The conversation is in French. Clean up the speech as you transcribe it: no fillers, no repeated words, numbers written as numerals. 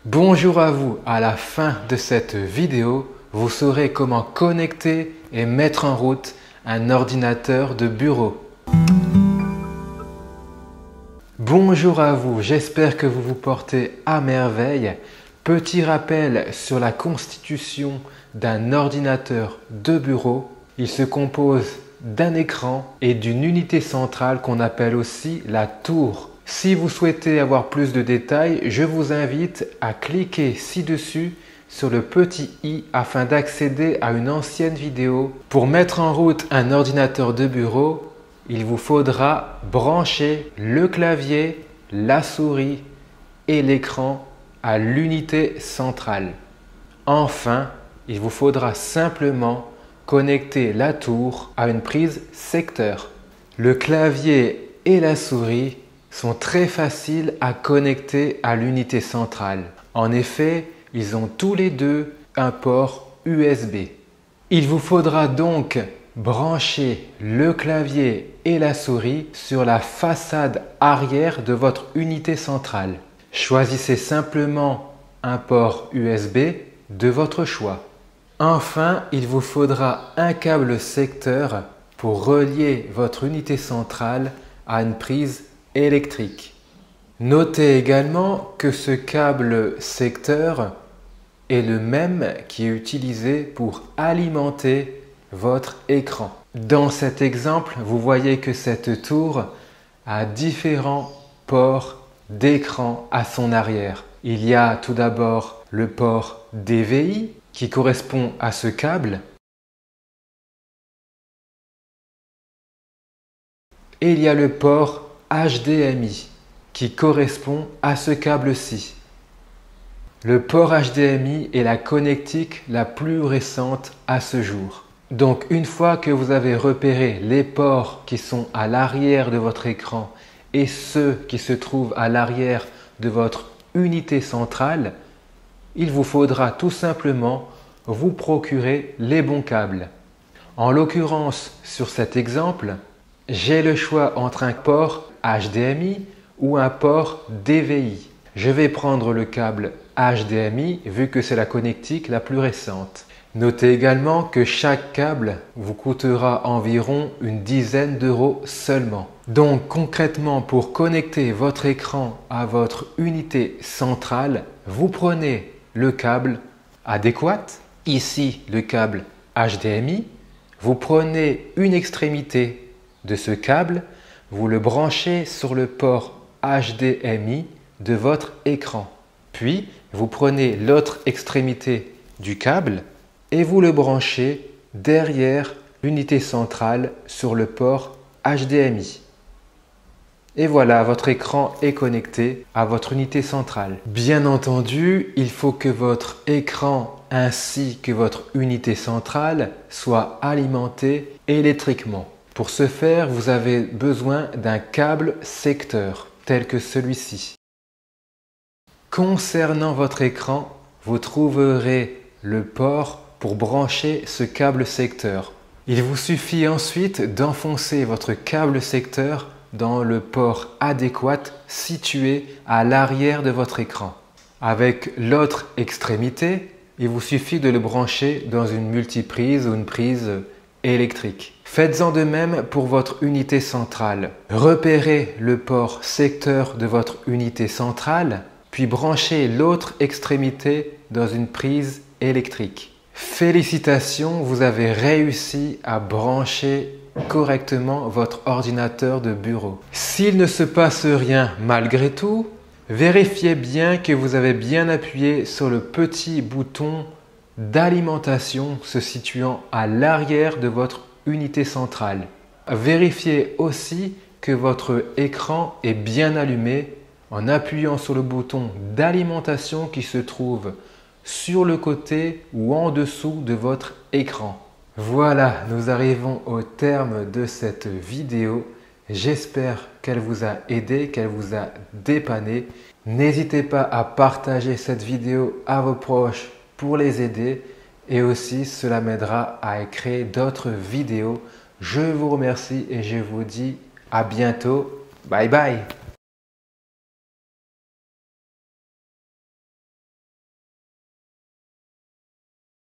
Bonjour à vous, à la fin de cette vidéo, vous saurez comment connecter et mettre en route un ordinateur de bureau. Bonjour à vous, j'espère que vous vous portez à merveille. Petit rappel sur la constitution d'un ordinateur de bureau. Il se compose d'un écran et d'une unité centrale qu'on appelle aussi la tour. Si vous souhaitez avoir plus de détails, je vous invite à cliquer ci-dessus sur le petit i afin d'accéder à une ancienne vidéo. Pour mettre en route un ordinateur de bureau, il vous faudra brancher le clavier, la souris et l'écran à l'unité centrale. Enfin, il vous faudra simplement connecter la tour à une prise secteur. Le clavier et la souris sont très faciles à connecter à l'unité centrale. En effet, ils ont tous les deux un port USB. Il vous faudra donc brancher le clavier et la souris sur la façade arrière de votre unité centrale. Choisissez simplement un port USB de votre choix. Enfin, il vous faudra un câble secteur pour relier votre unité centrale à une prise électrique. Notez également que ce câble secteur est le même qui est utilisé pour alimenter votre écran. Dans cet exemple, vous voyez que cette tour a différents ports d'écran à son arrière. Il y a tout d'abord le port DVI qui correspond à ce câble. Et il y a le port HDMI qui correspond à ce câble-ci. Le port HDMI est la connectique la plus récente à ce jour. Donc une fois que vous avez repéré les ports qui sont à l'arrière de votre écran et ceux qui se trouvent à l'arrière de votre unité centrale, il vous faudra tout simplement vous procurer les bons câbles. En l'occurrence, sur cet exemple, j'ai le choix entre un port HDMI ou un port DVI. Je vais prendre le câble HDMI vu que c'est la connectique la plus récente. Notez également que chaque câble vous coûtera environ une dizaine d'euros seulement. Donc concrètement, pour connecter votre écran à votre unité centrale, vous prenez le câble adéquat, ici le câble HDMI, vous prenez une extrémité de ce câble, vous le branchez sur le port HDMI de votre écran. Puis, vous prenez l'autre extrémité du câble et vous le branchez derrière l'unité centrale sur le port HDMI. Et voilà, votre écran est connecté à votre unité centrale. Bien entendu, il faut que votre écran ainsi que votre unité centrale soient alimentés électriquement. Pour ce faire, vous avez besoin d'un câble secteur, tel que celui-ci. Concernant votre écran, vous trouverez le port pour brancher ce câble secteur. Il vous suffit ensuite d'enfoncer votre câble secteur dans le port adéquat situé à l'arrière de votre écran. Avec l'autre extrémité, il vous suffit de le brancher dans une multiprise ou une prise électrique. Faites-en de même pour votre unité centrale. Repérez le port secteur de votre unité centrale, puis branchez l'autre extrémité dans une prise électrique. Félicitations, vous avez réussi à brancher correctement votre ordinateur de bureau. S'il ne se passe rien malgré tout, vérifiez bien que vous avez bien appuyé sur le petit bouton d'alimentation se situant à l'arrière de votre unité centrale. Vérifiez aussi que votre écran est bien allumé en appuyant sur le bouton d'alimentation qui se trouve sur le côté ou en dessous de votre écran. Voilà, nous arrivons au terme de cette vidéo. J'espère qu'elle vous a aidé, qu'elle vous a dépanné. N'hésitez pas à partager cette vidéo à vos proches pour les aider et aussi cela m'aidera à créer d'autres vidéos. Je vous remercie et je vous dis à bientôt. Bye bye.